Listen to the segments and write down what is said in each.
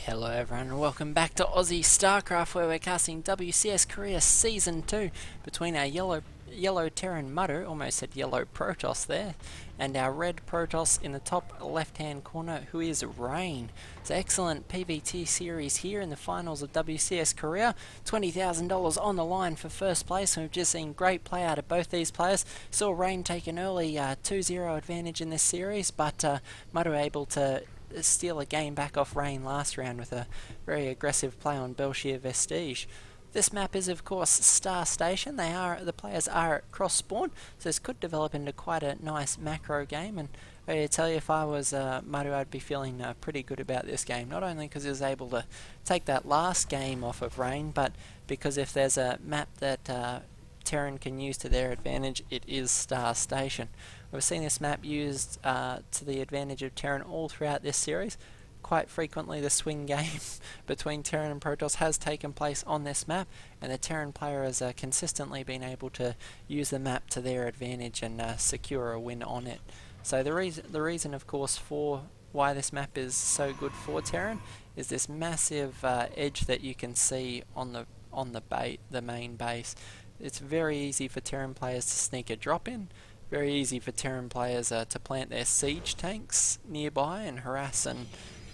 Hello everyone and welcome back to Aussie Starcraft, where we're casting WCS Korea Season 2 between our yellow Terran Maru, almost said yellow Protoss there, and our red Protoss in the top left hand corner, who is Rain. It's an excellent PvT series here in the finals of WCS Korea. $20,000 on the line for first place, and we've just seen great play out of both these players. Saw Rain take an early 2-0 advantage in this series, but Maru able to steal a game back off Rain last round with a very aggressive play on Belshir Vestige. This map is of course Star Station. The players are at cross spawn, so this could develop into quite a nice macro game, and I tell you, if I was Maru, I'd be feeling pretty good about this game, not only because he was able to take that last game off of Rain, but because if there's a map that Terran can use to their advantage, it is Star Station. We've seen this map used to the advantage of Terran all throughout this series. Quite frequently the swing game between Terran and Protoss has taken place on this map, and the Terran player has consistently been able to use the map to their advantage and secure a win on it. So the reason of course for why this map is so good for Terran is this massive edge that you can see on the main base. It's very easy for Terran players to sneak a drop in, very easy for Terran players to plant their siege tanks nearby and harass and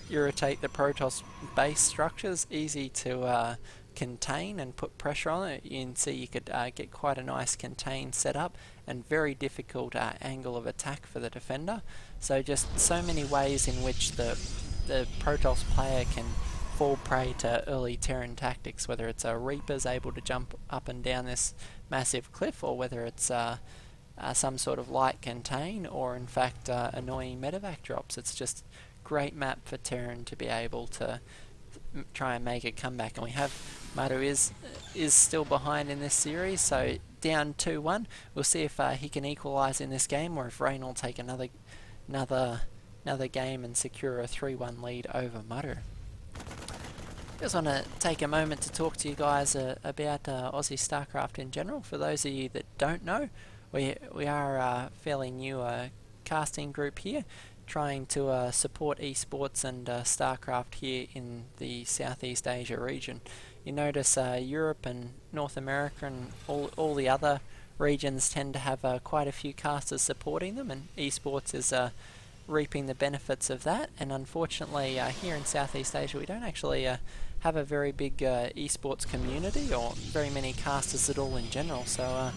irritate the Protoss base structures, easy to contain and put pressure on it. You can see you could get quite a nice contain setup and very difficult angle of attack for the defender. So just so many ways in which the Protoss player can fall prey to early Terran tactics, whether it's Reapers able to jump up and down this massive cliff, or whether it's some sort of light contain, or in fact annoying medevac drops. It's just great map for Terran to be able to try and make a comeback. And we have Maru is still behind in this series, so down 2-1. We'll see if he can equalise in this game, or if Rain will take another game and secure a 3-1 lead over Maru. Just want to take a moment to talk to you guys about Aussie Starcraft in general. For those of you that don't know, we are a fairly new casting group here, trying to support esports and Starcraft here in the Southeast Asia region. You notice Europe and North America and all the other regions tend to have quite a few casters supporting them, and esports is reaping the benefits of that. And unfortunately here in Southeast Asia we don't actually have a very big esports community, or very many casters at all in general. So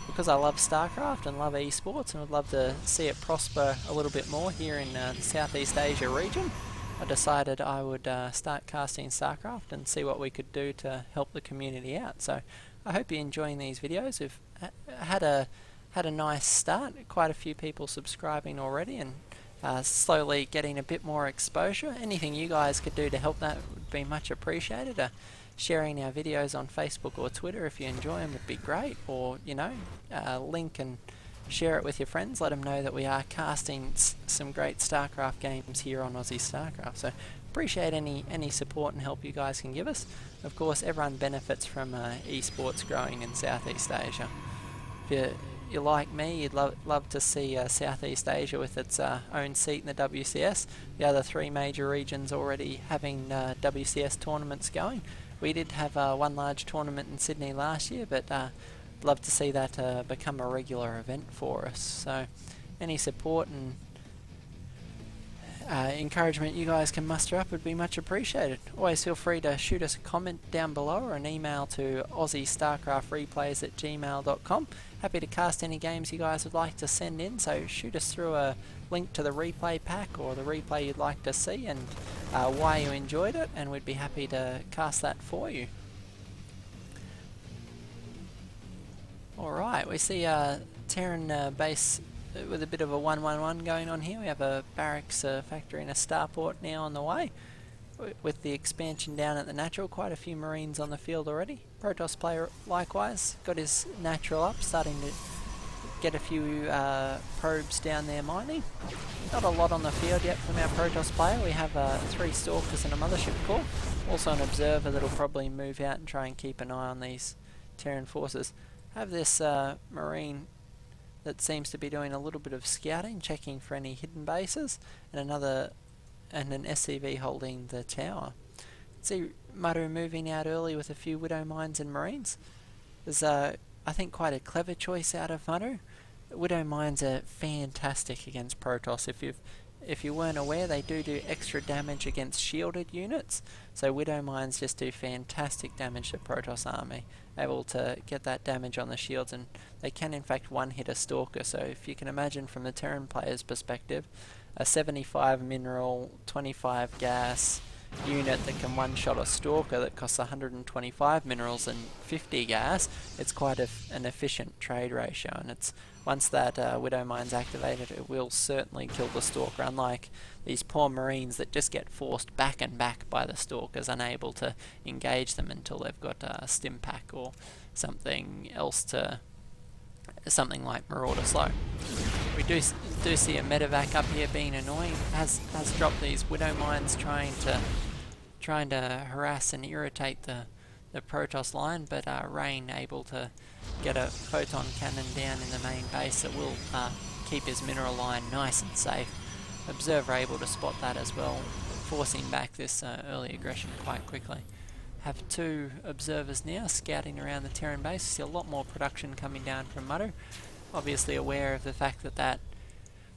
because I love Starcraft and love esports and would love to see it prosper a little bit more here in the Southeast Asia region, I decided I would start casting Starcraft and see what we could do to help the community out. So I hope you're enjoying these videos. We've had a nice start, quite a few people subscribing already, and slowly getting a bit more exposure. Anything you guys could do to help that would be much appreciated. Sharing our videos on Facebook or Twitter if you enjoy them would be great, or link and share it with your friends. Let them know that we are casting some great Starcraft games here on Aussie Starcraft. So appreciate any support and help you guys can give us. Of course, everyone benefits from esports growing in Southeast Asia. If you're like me, you'd love to see Southeast Asia with its own seat in the WCS. The other three major regions already having WCS tournaments going. We did have one large tournament in Sydney last year, but love to see that become a regular event for us. So any support and encouragement you guys can muster up would be much appreciated. Always feel free to shoot us a comment down below, or an email to aussiestarcraftreplays@gmail.com. Happy to cast any games you guys would like to send in, so shoot us through a link to the replay pack or the replay you'd like to see, and why you enjoyed it, and we'd be happy to cast that for you. Alright, we see a Terran base with a bit of a 1-1-1 going on here. We have a barracks factory and a starport now on the way. With the expansion down at the natural, quite a few Marines on the field already. Protoss player likewise got his natural up, starting to get a few probes down there mining. Not a lot on the field yet from our Protoss player. We have 3 Stalkers and a Mothership core. Also an observer that'll probably move out and try and keep an eye on these Terran forces. Have this Marine that seems to be doing a little bit of scouting, checking for any hidden bases, and an SCV holding the tower. see Maru moving out early with a few Widow Mines and Marines. There's I think quite a clever choice out of Maru. Widow Mines are fantastic against Protoss. If you weren't aware, they do extra damage against shielded units. So Widow Mines just do fantastic damage to Protoss army, able to get that damage on the shields, and they can in fact one-hit a Stalker. So if you can imagine from the Terran player's perspective, a 75 mineral, 25 gas unit that can one-shot a Stalker that costs 125 minerals and 50 gas, it's quite an efficient trade ratio, and it's once that Widow Mine's activated, it will certainly kill the Stalker, unlike these poor Marines that just get forced back and back by the Stalkers, unable to engage them until they've got a stim pack or something else to, something like Marauder Slow. We do see a medevac up here being annoying. Has dropped these Widow Mines trying to harass and irritate the Protoss line, but Rain able to get a photon cannon down in the main base that will keep his mineral line nice and safe. Observer able to spot that as well, forcing back this early aggression quite quickly. Have two observers now scouting around the Terran base. See a lot more production coming down from Maru. Obviously aware of the fact that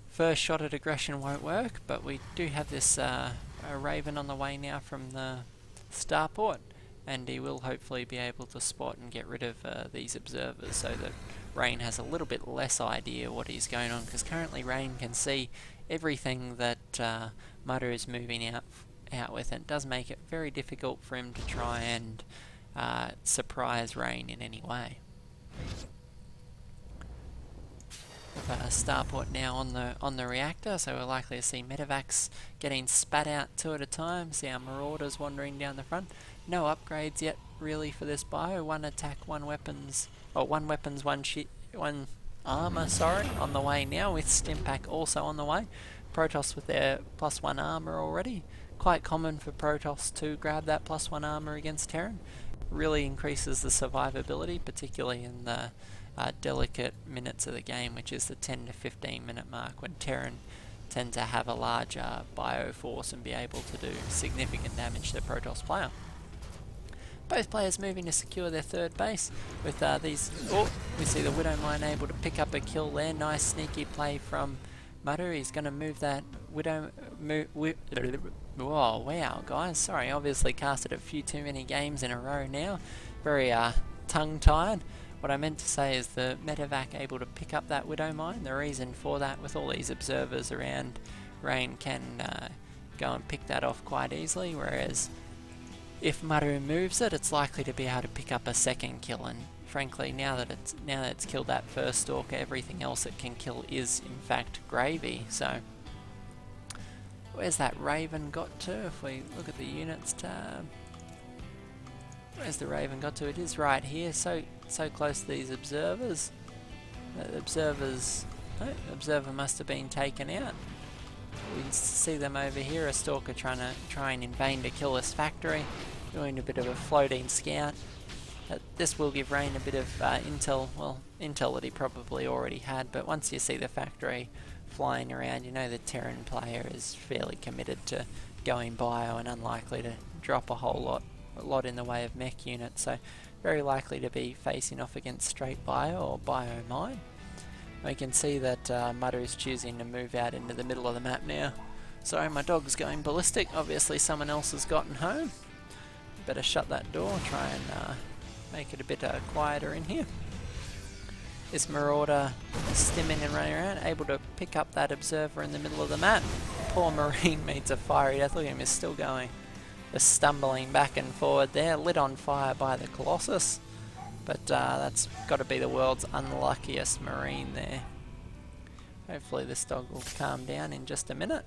first shot at aggression won't work, but we do have this a Raven on the way now from the starport, and he will hopefully be able to spot and get rid of these observers so that Rain has a little bit less idea what is going on, because currently Rain can see everything that Maru is moving out with, and it does make it very difficult for him to try and surprise Rain in any way. Starport now on the reactor, so we're likely to see medevacs getting spat out two at a time. See our Marauders wandering down the front. No upgrades yet really for this bio. One attack, one weapons, one armor, on the way now, with Stimpack also on the way. Protoss with their +1 armor already. Quite common for Protoss to grab that +1 armor against Terran. Really increases the survivability, particularly in the delicate minutes of the game, which is the 10 to 15 minute mark, when Terran tend to have a larger bio force and be able to do significant damage to the Protoss player. Both players moving to secure their third base with these. Oh, we see the Widow Mine able to pick up a kill there. Nice sneaky play from Maru. He's going to move that Widow. Whoa, wow, guys. Sorry, obviously casted a few too many games in a row now. Very tongue-tied. What I meant to say is the medevac able to pick up that Widow Mine. The reason for that, with all these observers around, Rain can go and pick that off quite easily, whereas if Maru moves it, it's likely to be able to pick up a second kill, and frankly, now that it's killed that first Stalker, everything else it can kill is in fact gravy. So where's that Raven got to? If we look at the units tab, where's the Raven got to? It is right here, so close to these observers. Observer must have been taken out. We can see them over here, a Stalker trying in vain to kill this factory, doing a bit of a floating scout. This will give Rain a bit of intel that he probably already had, but once you see the factory flying around, you know the Terran player is fairly committed to going bio and unlikely to drop a whole lot in the way of mech units, so very likely to be facing off against straight bio or bio mine. We can see that Maru is choosing to move out into the middle of the map now. Sorry, my dog's going ballistic. Obviously someone else has gotten home. Better shut that door, try and make it a bit quieter in here. This Marauder stimming and running around, able to pick up that observer in the middle of the map. Poor Marine meets a fiery death. Look at him, he's still going. Just stumbling back and forward there, lit on fire by the Colossus. But that's got to be the world's unluckiest Marine there. Hopefully this dog will calm down in just a minute.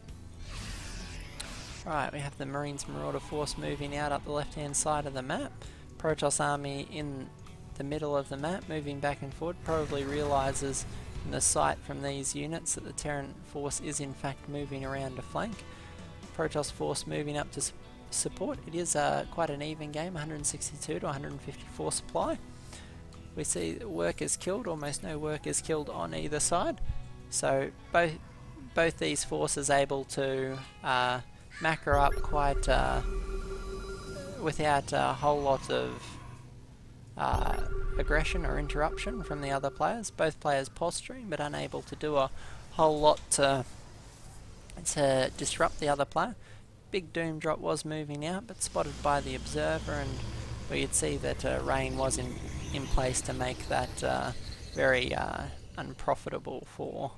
Right, we have the Marines Marauder force moving out up the left hand side of the map. Protoss army in the middle of the map, moving back and forward, probably realises in the sight from these units that the Terran force is in fact moving around to flank. Protoss force moving up to support. It is quite an even game, 162 to 154 supply. We see workers killed, almost no workers killed on either side. So both these forces able to macro up quite without a whole lot of aggression or interruption from the other players. Both players posturing, but unable to do a whole lot to disrupt the other player. Big doom drop was moving out, but spotted by the observer, and we could see that rain was in place to make that very unprofitable for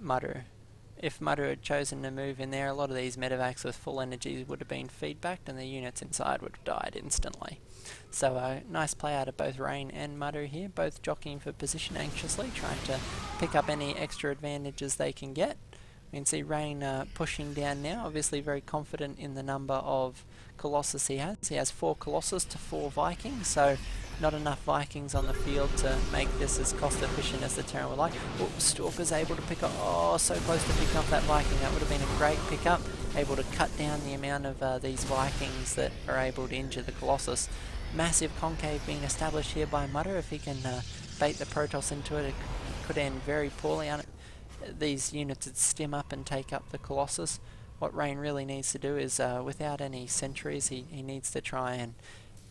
Maru. If Maru had chosen to move in there, a lot of these medevacs with full energies would have been feedbacked and the units inside would have died instantly. So nice play out of both Rain and Maru here, both jockeying for position anxiously, trying to pick up any extra advantages they can get. We can see Rain pushing down now, obviously very confident in the number of Colossus he has. He has 4 Colossus to 4 Vikings, so not enough Vikings on the field to make this as cost efficient as the Terran would like. Oh, Stalker's able to pick up, oh, so close to picking off that Viking. That would have been a great pickup, able to cut down the amount of these Vikings that are able to injure the Colossus. Massive concave being established here by Maru. If he can bait the Protoss into it, it could end very poorly. These units would stim up and take up the Colossus. What Rain really needs to do is, without any sentries, he needs to try and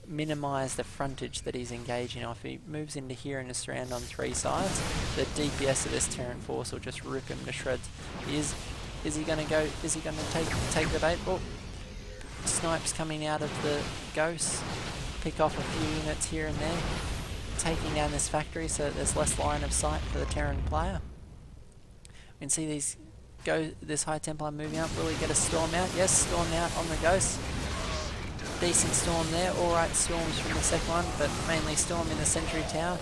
minimise the frontage that he's engaging off. If he moves into here and is surrounded on 3 sides, the DPS of this Terran force will just rip him to shreds. Is he going to go? Is he going to take the bait? Oh, snipes coming out of the Ghosts. Pick off a few units here and there, taking down this factory so that there's less line of sight for the Terran player. We can see this High Templar moving up. Will he get a storm out? Yes, storm out on the Ghost. Decent storm there. Alright storms from the second one, but mainly storm in the Sentry Tower.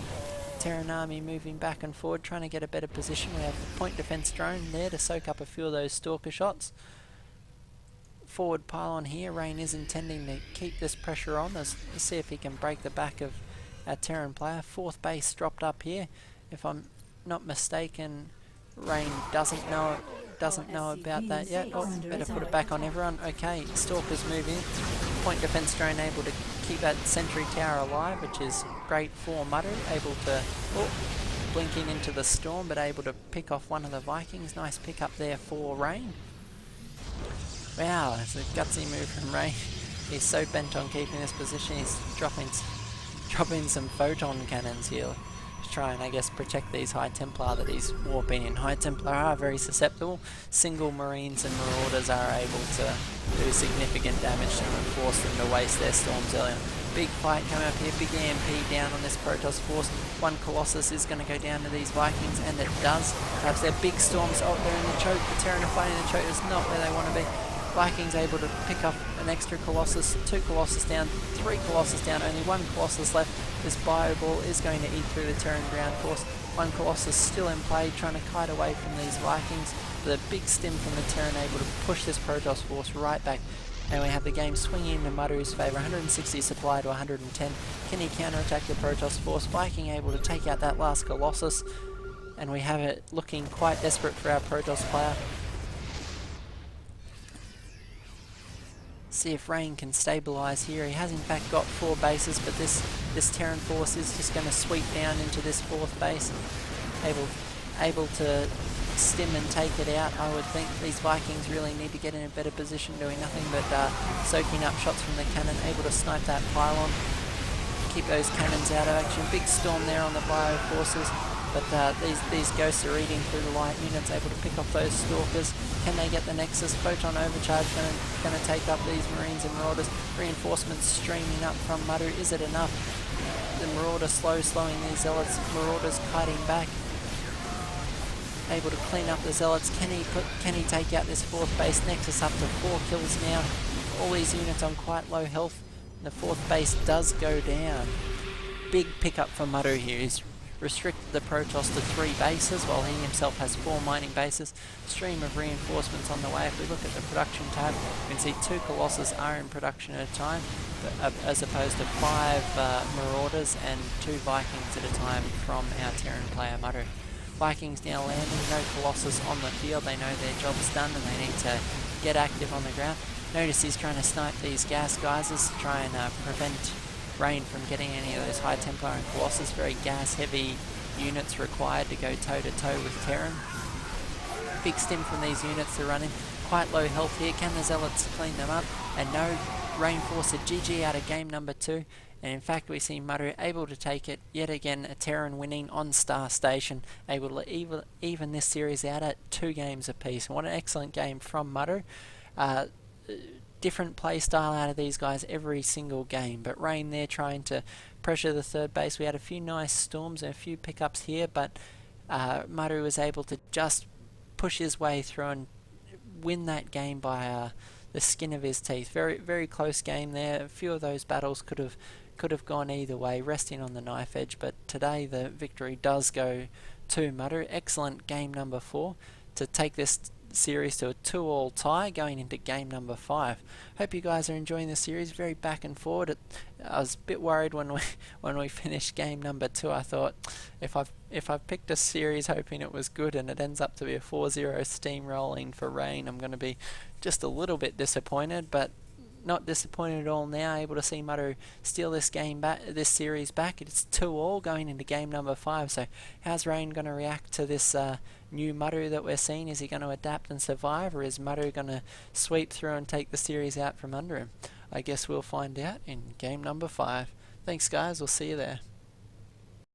Terran army moving back and forward, trying to get a better position. We have the point defense drone there to soak up a few of those Stalker shots. Forward pylon here. Rain is intending to keep this pressure on. Let's see if he can break the back of our Terran player. 4th base dropped up here. If I'm not mistaken, Rain doesn't know about that yet. Oh, better put it back on everyone. Okay, Stalkers move in. Point defense drone able to keep that Sentry Tower alive, which is great for Maru. Able to, blinking into the storm, but able to pick off one of the Vikings. Nice pick up there for Rain. Wow, it's a gutsy move from Rain. He's so bent on keeping this position, he's dropping some photon cannons here. To try and, I guess, protect these High Templar that he's warping in. High Templar are very susceptible. Single Marines and Marauders are able to do significant damage to them and force them to waste their storms earlier. Big fight coming up here, big EMP down on this Protoss force. One Colossus is going to go down to these Vikings, and it does. Perhaps they're big storms. Oh, they're in the choke. The Terran are fighting the choke. It's not where they want to be. Vikings able to pick up an extra Colossus, 2 Colossus down, 3 Colossus down, only 1 Colossus left. This Bio Ball is going to eat through the Terran ground force. 1 Colossus still in play, trying to kite away from these Vikings. The big stim from the Terran able to push this Protoss force right back. And we have the game swinging into Maru's favour, 160 supply to 110. Can he counterattack the Protoss force? Viking able to take out that last Colossus. And we have it looking quite desperate for our Protoss player. See if Rain can stabilise here. He has in fact got 4 bases, but this Terran force is just going to sweep down into this 4th base. Able to stim and take it out. I would think these Vikings really need to get in a better position, doing nothing but soaking up shots from the cannon. Able to snipe that pylon, keep those cannons out of action. Big storm there on the Bio forces. But these Ghosts are eating through the light units, able to pick off those Stalkers. Can they get the Nexus? Photon Overcharge going to take up these Marines and Marauders. Reinforcements streaming up from Maru. Is it enough? The Marauder slowing these Zealots. Marauders kiting back. Able to clean up the Zealots. Can he take out this 4th base? Nexus up to 4 kills now. All these units on quite low health. The 4th base does go down. Big pickup for Maru here. He's restricted the Protoss to 3 bases, while he himself has 4 mining bases. Stream of reinforcements on the way. If we look at the production tab, we can see 2 Colossus are in production at a time, as opposed to 5 Marauders and 2 Vikings at a time from our Terran player Maru. Vikings now landing, no Colossus on the field. They know their job's done and they need to get active on the ground. Notice he's trying to snipe these gas geysers to try and prevent Rain from getting any of those High Templar and Colossus. Very gas heavy units required to go toe to toe with Terran. Big stim from these units to run in. Quite low health here. Can the Zealots clean them up? And no, Rain forced a GG out of game number 2, and in fact we see Maru able to take it yet again, a Terran winning on Star Station, able to even this series out at 2 games apiece. What an excellent game from Maru. Different play style out of these guys every single game, but Rain there trying to pressure the third base. We had a few nice storms and a few pickups here, but Maru was able to just push his way through and win that game by the skin of his teeth. Very, very close game there. A few of those battles could have gone either way, resting on the knife edge, but today the victory does go to Maru. Excellent game number 4 to take this series to a 2-all tie going into game number 5. Hope you guys are enjoying the series. Very back and forward. I was a bit worried when we finished game number 2. I thought if I've picked a series hoping it was good and it ends up to be a 4-0 steamrolling for Rain, I'm going to be just a little bit disappointed, but not disappointed at all now, able to see Maru steal this series back. It's 2-all going into game number 5. So how's Rain going to react to this new Maru that we're seeing? Is he going to adapt and survive, or is Maru going to sweep through and take the series out from under him? I guess we'll find out in game number 5. Thanks guys, we'll see you there.